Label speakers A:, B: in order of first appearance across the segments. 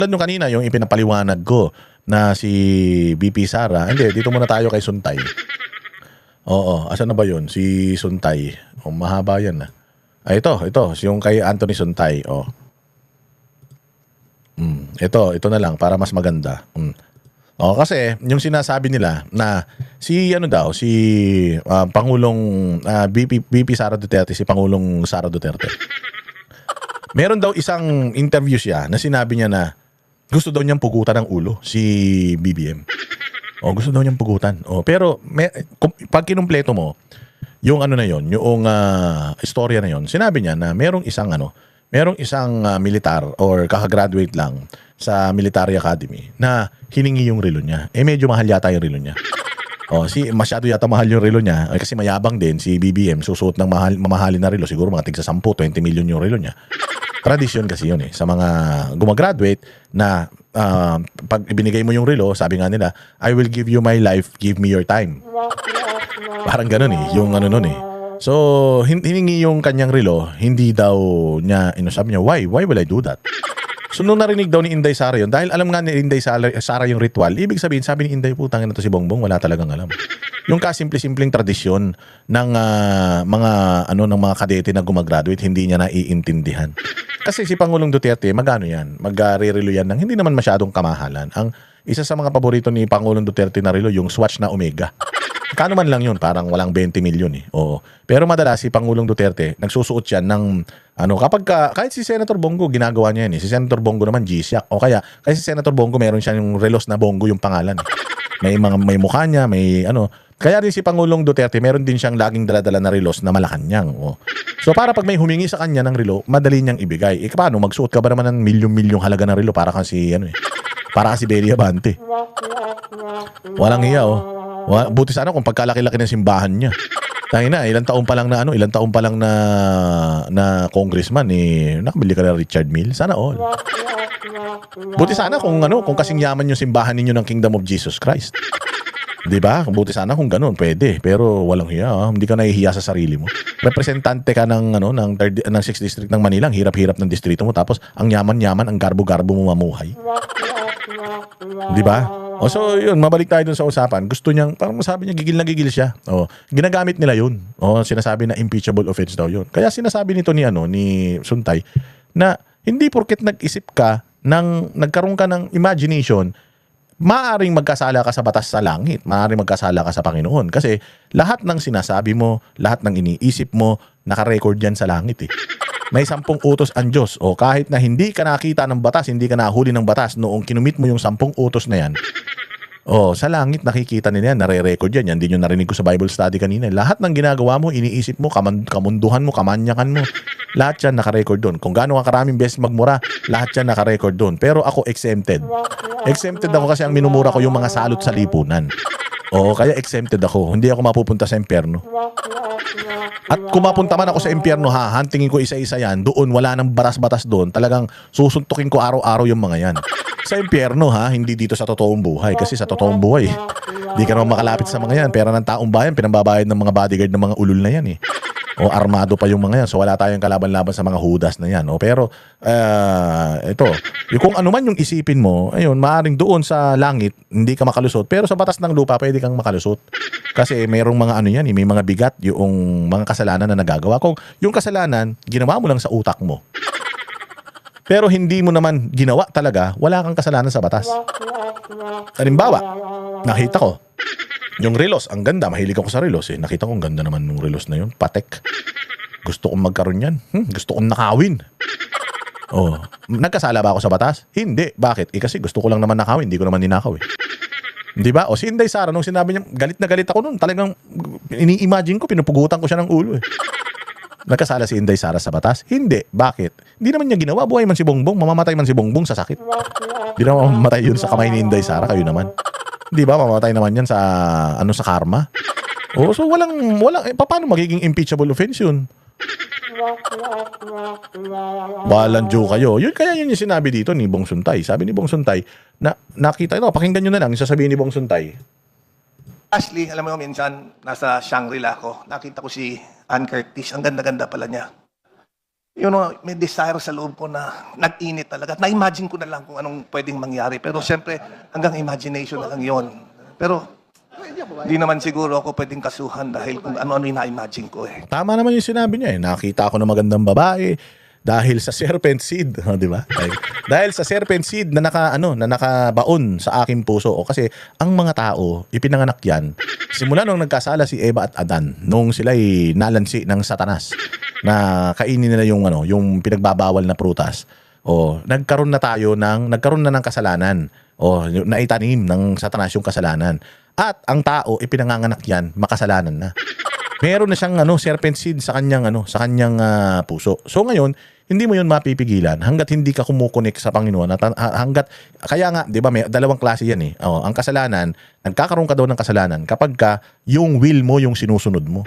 A: Tulad nung kanina, yung ipinapaliwanag ko na si BP Sara. Hindi, dito muna tayo kay Suntay. Oo, asan na ba yun? Si Suntay. Oh, mahaba yan. Ito. Yung kay Anthony Suntay. Oh. Ito na lang para mas maganda. Oh, kasi yung sinasabi nila na si Pangulong BP Sara Duterte, si Pangulong Sara Duterte. Meron daw isang interview siya na sinabi niya na gusto daw niyang pugutan ng ulo si BBM. Oh, gusto daw niyang pugutan. Oh, pero pag kinumpleto mo yung ano na yon, yung istorya na yon, sinabi niya na merong isang militar or kakagraduate lang sa military academy na hiningi yung relo niya. Medyo mahal yata yung relo niya. Masyado yata mahal yung relo niya. Kasi mayabang din si BBM, susuot ng mamahalin na relo. Siguro mga tigsa 10, 20 million yung relo niya. Tradisyon kasi yun sa mga gumagraduate na pag ibinigay mo yung relo, sabi nga nila, I will give you my life, give me your time. Parang ganun yung ano nun So, hiningi yung kanyang relo, hindi daw niya, sabi niya, why will I do that? So, nung narinig daw ni Inday Sara yun, dahil alam nga ni Inday Sara yung ritual, ibig sabihin, sabi ni Inday, putang ina to si Bongbong, wala talagang alam. Yung kasimple-simpleng tradisyon ng ng mga kadete na gumagraduate, hindi niya naiintindihan. Kasi si Pangulong Duterte, magano yan? Mag-re-relo yan ng hindi naman masyadong kamahalan. Ang isa sa mga paborito ni Pangulong Duterte na relo, yung Swatch na Omega. Kano man lang yun, parang walang 20 million Oo. Pero madalas si Pangulong Duterte, nagsusuot yan ng kahit si Senator Bongo ginagawa niya yan Si Senator Bongo naman G-Shock. O kaya si Senator Bongo meron siya yung relos na Bongo yung pangalan. May mukha niya, may Kaya rin si Pangulong Duterte, meron din siyang laging daladala na relos na Malacanang. So para pag may humingi sa kanya ng relo, madali niyang ibigay. Paano magsuot ka ba naman ng milyong-milyong halaga ng relo para kasi para kasi Belly Abante. Walang hiya Buti sana kung pagkalaki-laki ng simbahan niya. Tangina, ilang taon pa lang na congressman nakabili ka na Richard Mille. Sana all. Buti sana kung kasing yaman yung simbahan ninyo ng Kingdom of Jesus Christ. 'Di ba? Buti sana kung ganoon, pwede. Pero walang hiya, hindi ka nahihiya sa sarili mo. Representante ka ng 6th district ng Manila, ang hirap-hirap ng distrito mo tapos ang yaman-yaman, ang garbo-garbo mo mamuhay. 'Di ba? So yun, mabalik tayo dun sa usapan. Gusto niyang, parang sabi niya, gigil na gigil siya. Ginagamit nila yun. Sinasabi na impeachable offense daw yun. Kaya sinasabi nito ni Suntay na hindi porket nag-isip ka nagkaroon ka ng imagination, maaring magkasala ka sa batas sa langit, maaring magkasala ka sa Panginoon. Kasi lahat ng sinasabi mo, lahat ng iniisip mo, nakarecord yan sa langit May 10 utos ang Diyos. Kahit na hindi ka nakita ng batas, hindi ka nahuli ng batas, noong kinumit mo yung 10 utos na yan, sa langit nakikita nila yan, nare-record yan. Yan din yung narinig ko sa Bible study kanina. Lahat ng ginagawa mo, iniisip mo, kamunduhan mo, kamanyakan mo, lahat yan nakarecord doon. Kung gaano ka karaming beses magmura, lahat yan nakarecord doon. Pero ako exempted. Exempted ako kasi ang minumura ko yung mga salot sa lipunan. Kaya exempted ako. Hindi ako mapupunta sa impyerno. At kung mapunta man ako sa impyerno, hantingin ko isa-isa yan. Doon, wala nang batas-batas doon. Talagang susuntukin ko araw-araw yung mga yan. Sa impyerno, hindi dito sa totoong buhay. Kasi sa totoong buhay, hindi ka naman makalapit sa mga yan. Pera ng taong bayan, pinambabayad ng mga bodyguard ng mga ulul na yan armado pa yung mga yan. So wala tayong kalaban-laban sa mga hudas na yan. Pero ito, kung ano man yung isipin mo, ayun, maaring doon sa langit hindi ka makalusot, pero sa batas ng lupa pwede kang makalusot. Kasi mayroong mga may mga bigat yung mga kasalanan na nagagawa. Kung yung kasalanan ginawa mo lang sa utak mo, pero hindi mo naman ginawa talaga, wala kang kasalanan sa batas. Halimbawa, nakita ko yung relos, ang ganda. Mahilig ako sa relos Nakita ko, ang ganda naman ng relos na yun. Patek. Gusto kong magkaroon yan. Gusto kong nakawin. Nagkasala ba ako sa batas? Hindi. Bakit? Kasi gusto ko lang naman nakawin. Hindi ko naman ninakaw Di ba? Si Inday Sara, nung sinabi niya, galit na galit ako nun. Talagang, ini-imagine ko, pinupugutan ko siya ng ulo Nagkasala si Inday Sara sa batas? Hindi. Bakit? Hindi naman niya ginawa. Buhay man si Bongbong. Mamamatay man si Bongbong sa sakit. Hindi naman mamamatay yun sa kamay ni Inday Sara. Kayo naman. Di ba? Mamamatay naman yan sa sa karma. So walang paano magiging impeachable offense yun? Balanjo kayo. Kaya yun yung sinabi dito ni Bong Suntay. Sabi ni Bong Suntay na nakita ito, pakinggan nyo na lang yung sasabihin ni Bong Suntay.
B: Ashley, alam mo minsan nasa Shangri-La ako, nakita ko si Ann Curtis. Ang ganda-ganda pala niya. may desire sa loob ko na nag-init talaga. At na-imagine ko na lang kung anong pwedeng mangyari. Pero siyempre, hanggang imagination na lang yon. Pero, di naman siguro ako pwedeng kasuhan dahil kung ano-ano yung na-imagine ko eh.
A: Tama naman yung sinabi niya eh. Nakita ako ng magandang babae dahil sa serpent seed, di ba? Dahil sa serpent seed na nakabaon sa aking puso. O kasi ang mga tao, ipinanganak yan simula nung nagkasala si Eva at Adan, nung sila'y nalansi ng Satanas na kainin nila yung pinagbabawal na prutas. O nagkaroon na ng kasalanan. O naitanim ng Satanas yung kasalanan. At ang tao ipinanganganak yan, makasalanan na. Meron na siyang serpent seed sa kanyang puso. So ngayon, hindi mo 'yun mapipigilan hangga't hindi ka kumukonek sa Panginoon. Kaya nga, 'di ba, may dalawang klase 'yan eh. Ang kasalanan, nagkakaroon ka daw ng kasalanan kapag yung will mo yung sinusunod mo.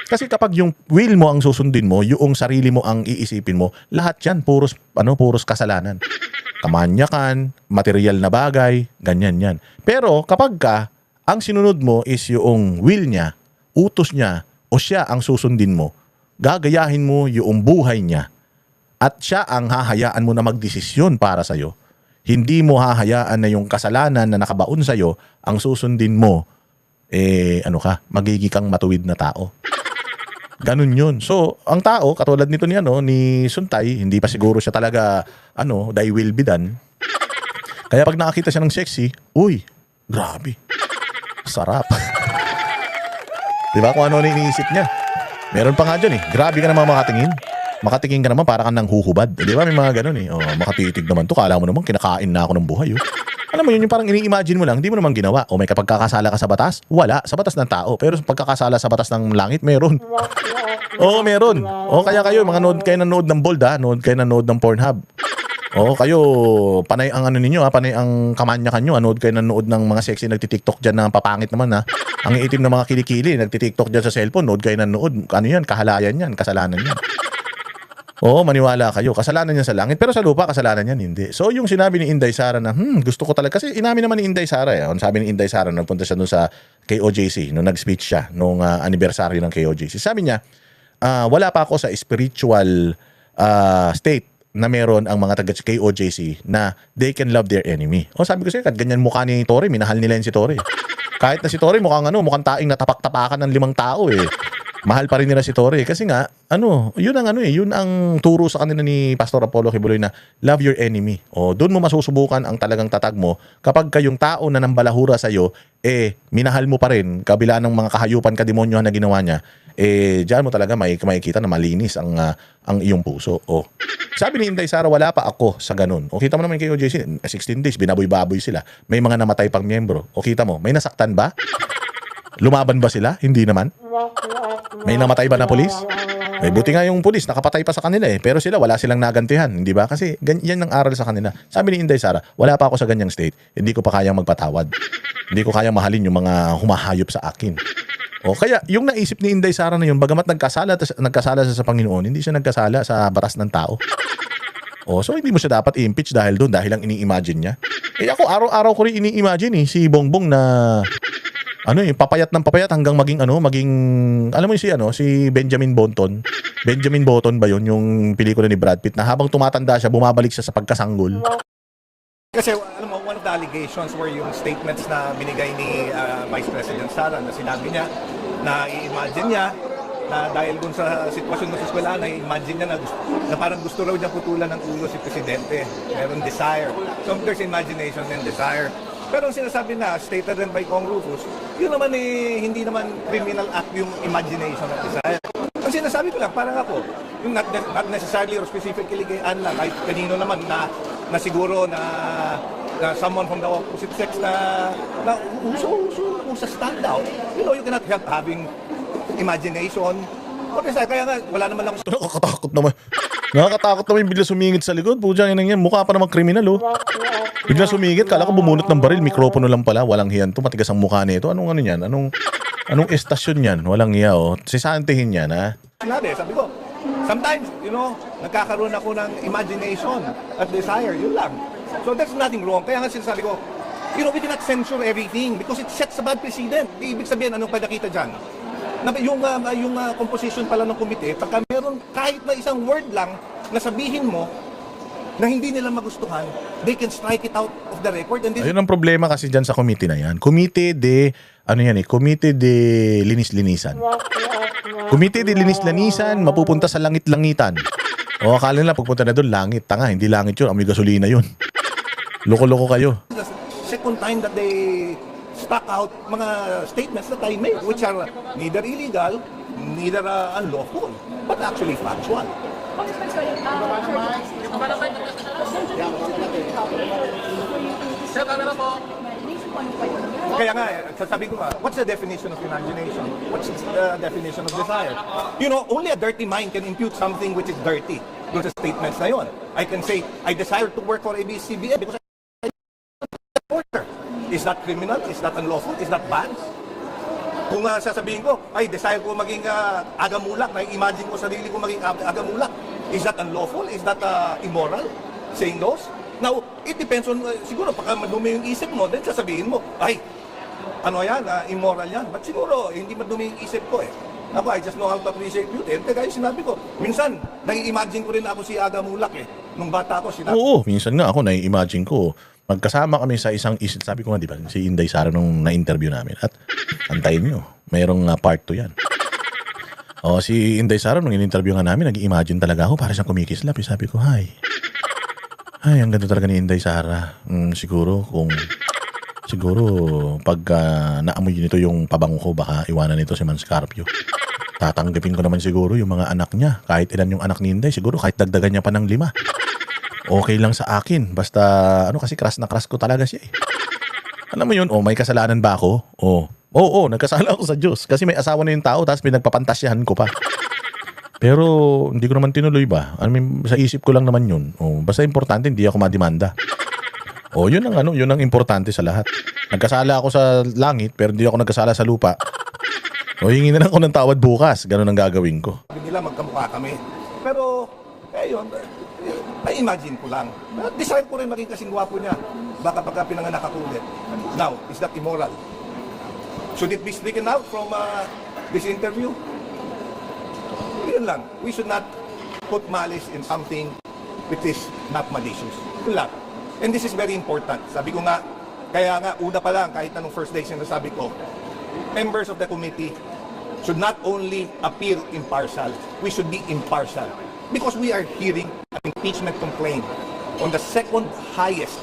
A: Kasi kapag yung will mo ang susundin mo, yung sarili mo ang iisipin mo, lahat 'yan puros kasalanan. Kamanyakan, material na bagay, ganyan 'yan. Pero kapag ang sinunod mo is yung will niya, utos niya, o siya ang susundin mo, gagayahin mo yung buhay niya at siya ang hahayaan mo na magdesisyon para sa'yo. Hindi mo hahayaan na yung kasalanan na nakabaon sa'yo ang susundin mo, magiging kang matuwid na tao. Ganun yun. So, ang tao, katulad nito ni Suntay, hindi pa siguro siya talaga, thy will be done. Kaya pag nakakita siya ng sexy, uy, grabe. Sarap. Diba kung ano iniisip niya? Meron pa nga dyan eh. Grabe ka naman makatingin. Makatingin ka naman para kang nang huhubad. Diba may mga ganun eh. Makatitig naman to. Kala mo naman kinakain na ako ng buhay. Alam mo yun, yung parang ini-imagine mo lang, hindi mo naman ginawa. O may kapagkakasala ka sa batas? Wala. Sa batas ng tao. Pero pagkakasala sa batas ng langit, meron. Oo, meron. Kaya kayo, mga nood kayo ng Bold nood kayo ng Pornhub. Kayo, panay ang ninyo panay ang kamanyakan nyo. Anood kayo nanood ng mga sexy nagtitiktok dyan na papangit naman Ang itim na mga kilikili, nagtitiktok dyan sa cellphone, nood kayo nanood. Ano yan? Kahalayan yan, kasalanan yan. Maniwala kayo. Kasalanan yan sa langit, pero sa lupa, kasalanan yan, hindi. So, yung sinabi ni Inday Sara na, gusto ko talaga, kasi inamin naman ni Inday Sara sabi ni Inday Sara, nagpunta siya doon sa KOJC, nung nag-speech siya, nung anniversary ng KOJC. Sabi niya, wala pa ako sa spiritual state na meron ang mga taga KOJC na they can love their enemy. Sabi ko sa'yo, ganyan mukha ni Tory, minahal nila yan si Tory. Kahit na si Tory mukhang taing natapak-tapakan ng 5 tao eh. Mahal pa rin nila si Tory kasi nga yun ang turo sa kanila ni Pastor Apollo Kibuloy na love your enemy. Doon mo masusubukan ang talagang tatag mo kapag kayong tao na nambalahura sa iyo minahal mo pa rin kabila ng mga kahayupan kademonyo na ginawa niya. Diyan mo talaga makikita na malinis ang iyong puso. Sabi ni Inday Sara, wala pa ako sa ganun. Kita mo naman kay OJC, 16 days, binaboy-baboy sila. May mga namatay pang miyembro. Kita mo, may nasaktan ba? Lumaban ba sila? Hindi naman. May namatay ba na pulis? Buti nga yung pulis, nakapatay pa sa kanila pero sila, wala silang nagantihan. Hindi ba? Kasi yan ang aral sa kanila. Sabi ni Inday Sara, wala pa ako sa ganyang state. Hindi ko pa kayang magpatawad. Hindi ko kayang mahalin yung mga humahayop sa akin. Kaya yung naisip ni Inday Sara na yun, bagamat nagkasala siya sa Panginoon, hindi siya nagkasala sa batas ng tao. So hindi mo siya dapat i-impeach dahil lang ini-imagine niya. Ako araw-araw ko rin ini-imagine si Bongbong na papayat ng papayat hanggang maging alam mo si Benjamin Button. Benjamin Button ba yun, yung pelikula ni Brad Pitt na habang tumatanda siya, bumabalik siya sa pagkasanggol.
B: Kasi alam mo, one of the allegations were yung statements na binigay ni Vice President Sara na sinabi niya na i-imagine niya na dahil dun sa sitwasyon sa eskwelahan, na-imagine niya na parang gusto raw niya putulan ng ulo si Presidente. Meron desire. So there's imagination and desire. Pero ang sinasabi na, stated rin by Kong Rufus, yun naman hindi naman criminal act yung imagination at desire. Ang sinasabi ko lang, parang ako, yung not necessarily or specifically kay Anla, kahit kanino naman na siguro na someone from the opposite sex na sa standout, you cannot help having imagination. Kaya nga, wala naman lang.
A: Nakakatakot naman. Nakakatakot naman yung bigla sumingit sa likod. Pudyan yan, mukha pa naman kriminal Bigla sumingit, kala ko bumunot ng baril, mikropono lang pala, walang hiyan to, matigas ang mukha nito. Anong yan? Anong estasyon yan? Walang hiya Sisantihin yan
B: Sabi ko, sometimes, nagkakaroon ako ng imagination at desire, yun lang. So there's nothing wrong. Kaya nga sinasabi ko, we cannot censure everything because it sets a bad precedent. Ibig sabihin, anong nakita dyan? Yung composition pala ng komite, pagka meron kahit na isang word lang na sabihin mo na hindi nila magustuhan, they can strike it out of the record. And this
A: Ayun ang problema kasi dyan sa committee na yan. Committee de, ano yan eh, Committee de Linis-Linisan. Committee de Linis-Linisan, mapupunta sa langit-langitan. O akala nila pagpunta na doon, langit. Tanga, hindi langit yun, amoy gasolina yun. Loko-loko kayo.
B: is the second time that they stuck out mga statements that I made, which are neither illegal, neither unlawful, but actually factual. Kaya nga, sasabi ko nga, what's the definition of imagination? What's the definition of desire? You know, only a dirty mind can impute something which is dirty. Doon sa statements na yun. I can say, I desire to work for ABS-CBN because I'm a reporter. Is that criminal? Is that unlawful? Is that bad? Kung sasabihin ko, ay, desire ko maging agamulak, na-imagine ko sarili ko maging agamulak. Is that unlawful? Is that immoral? Saying those? Now, it depends on, siguro, pagka madumi yung isip mo, then sasabihin mo, ay, ano yan, immoral yan. But siguro, hindi madumi yung isip ko eh. Ako, I just know how to appreciate beauty. And kaya sinabi ko, minsan, nai-imagine ko rin ako si Aga Mulak eh. Nung bata ko, sinabi
A: Oo, minsan nga ako nai-imagine ko. Magkasama kami sa isang isip. Sabi ko nga, di ba, si Inday Sara nung na-interview namin. At antayin nyo, mayroong part 2 yan. O, si Inday Sara nung in-interview nga namin, nag-imagine talaga ako para siyang kumikislap. Sabi ko, hi. Ay, ang ganda talaga ni Inday Sara. Siguro pag naamoy nito yung pabango ko, baka iwanan nito si Man Scarpio. Tatanggapin ko naman siguro yung mga anak niya. Kahit ilan yung anak ni Inday, siguro kahit dagdagan niya pa ng 5. Okay lang sa akin. Basta, kasi crush na crush ko talaga siya eh. Alam mo yun, may kasalanan ba ako? Oo, nagkasala ako sa Diyos. Kasi may asawa na yung tao, tapos pinagpapantasyahan ko pa. Pero, hindi ko naman tinuloy ba? Sa isip ko lang naman yun. Basta importante, hindi ako madimanda. Yun ang importante sa lahat. Nagkasala ako sa langit, pero hindi ako nagkasala sa lupa. Hingi na lang ako ng tawad bukas. Ganun ang gagawin ko.
B: nila magkamukha kami. Pero, yun, na-imagine ko lang. Desire ko rin maging kasing gwapo niya. Baka pagka pinanganak ako ulit. Now, is that immoral? Should it be stricken out from this interview? Yun lang. We should not put malice in something which is not malicious. Yun lang. And this is very important. Sabi ko nga, kaya nga, una pa lang, kahit anong first day sinasabi ko, members of the committee should not only appear impartial, we should be impartial. Because we are hearing an impeachment complaint on the second highest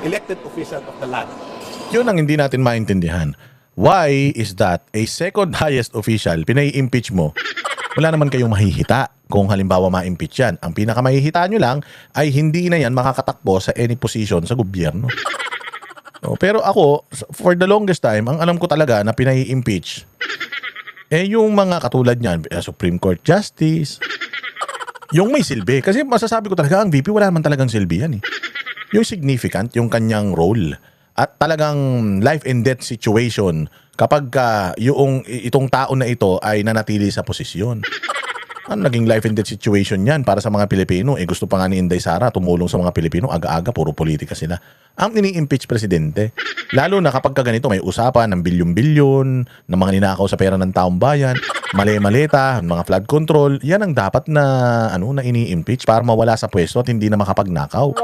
B: elected official of the land.
A: Yun ang hindi natin maintindihan. Why is that a second highest official, pinai-impeach mo, wala naman kayong mahihita kung halimbawa ma-impeach yan. Ang pinakamahihita nyo lang ay hindi na yan makakatakbo sa any position sa gobyerno. Pero ako, for the longest time, ang alam ko talaga na pinai-impeach, yung mga katulad niyan, Supreme Court Justice, yung may silbi. Kasi masasabi ko talaga, ang VP wala naman talagang silbi yan eh. Yung significant, yung kanyang role. At talagang life and death situation kapag itong tao na ito ay nanatili sa posisyon. Ano naging life and death situation yan para sa mga Pilipino? Gusto pa nga ni Inday Sara tumulong sa mga Pilipino, aga-aga, puro politika sila. Ang ini-impeach presidente, lalo na kapag ganito may usapan ng bilyon-bilyon, ng mga ninakaw sa pera ng taong bayan, mali-maleta, mga flood control, yan ang dapat na na ini-impeach para mawala sa pwesto at hindi na makapagnakaw.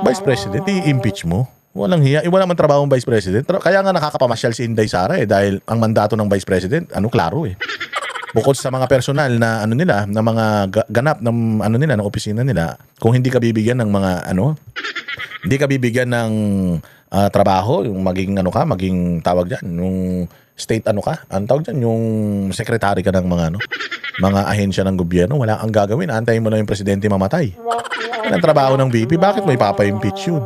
A: Vice President, i-impeach mo. Walang hiya. Wala man trabaho ng Vice President. Kaya nga nakakapamasyal si Inday Sara dahil ang mandato ng Vice President, klaro eh. Bukod sa mga personal na nila, na mga ganap ng ng opisina nila, kung hindi ka bibigyan ng mga hindi ka bibigyan ng trabaho, yung maging maging tawag diyan, yung state ang tawag diyan, yung secretary ka ng mga ahensya ng gobyerno, wala kang gagawin, antayin mo lang yung presidente mamatay. Yan ang trabaho ng VP, bakit may papa-impeach yun?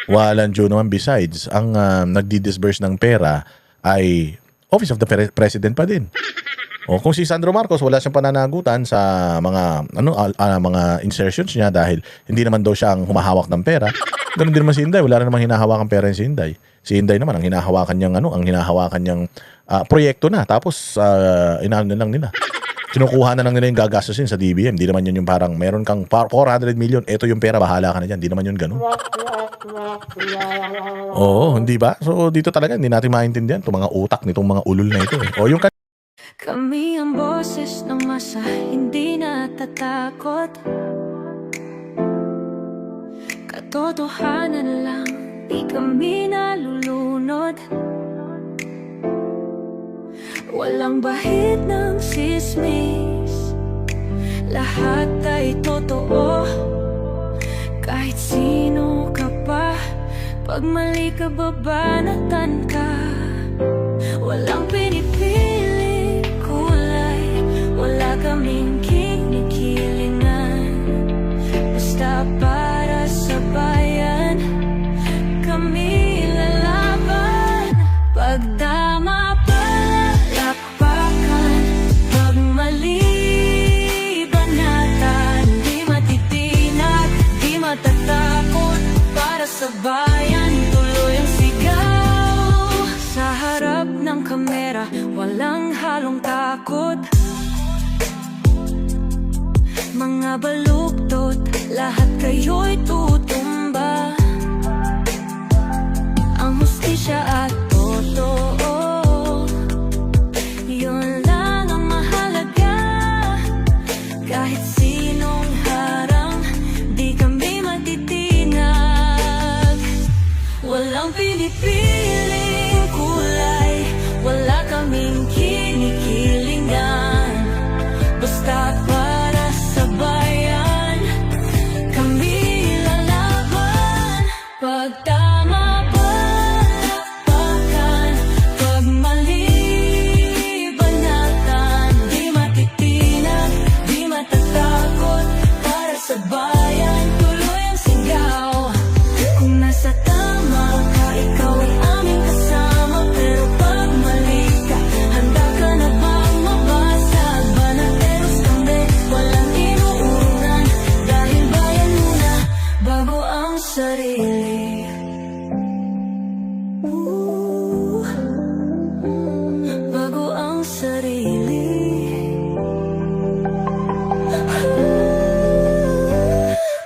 A: Walang due naman. Besides, ang nagdi-disburse ng pera ay Office of the President pa din. Kung si Sandro Marcos wala siyang pananagutan sa mga mga insertions niya dahil hindi naman daw siya ang humahawak ng pera. Ganun din naman si Inday, wala na namang hinahawakan pera si Inday. Si Inday naman ang hinahawakan niyang proyekto na tapos inaano na lang nila. Kinukuha na lang nila yung gagastusin sa DBM. Hindi naman yun yung parang meron kang 400 million, eto yung pera, bahala ka na dyan. Hindi naman yun ganun. Oo, hindi ba? So dito talaga hindi natin maintindihan itong mga utak nitong mga ulol na ito. Yung
C: Kami ang boses ng masa, hindi natatakot. Katotohanan lang, di kami nalulunod. Walang bahid ng sismis, lahat ay totoo. Kahit sino ka pa, pag mali ka babanatan ka. Walang pinipili kulay, wala kaming kinikilingan. Basta para sa bayan, kami lalaban. Pag tama palakpakan, pag mali banatan. Di matitinag, di matatakot, para sa bayan tuloy ang sigaw. Sa harap ng kamera, walang halong takot. Mga baluktot, lahat kayo'y tutumba. Ang hustisya at totoo, yun lang ang mahalaga. Kahit sinong harang, di kami matitinag. Walang pinipiling kulay, wala kaming kinikilingan. Basta para sa bayan, kami lalaban. Pag tama palakpakan, pag mali banatan. Di matitinag, di matatakot, para sa bayan tuloy ang sigaw. Kung nasa tama ka, ikaw ay aming kasama. Pero pag mali ka, handa ka na bang mabasag? Banateros kami, walang inuunan. Dahil bayan muna, bago ang sarili. Bago ang sarili.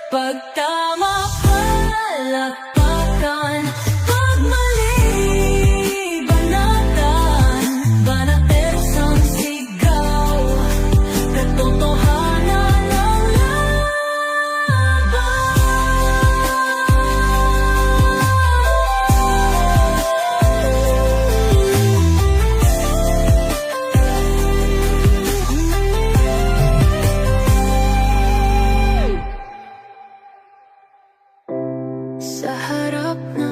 C: Pag tama palakpakan, pag mali banatan. Banateros ang sigaw, katotohanan ang laban. Sa harap ng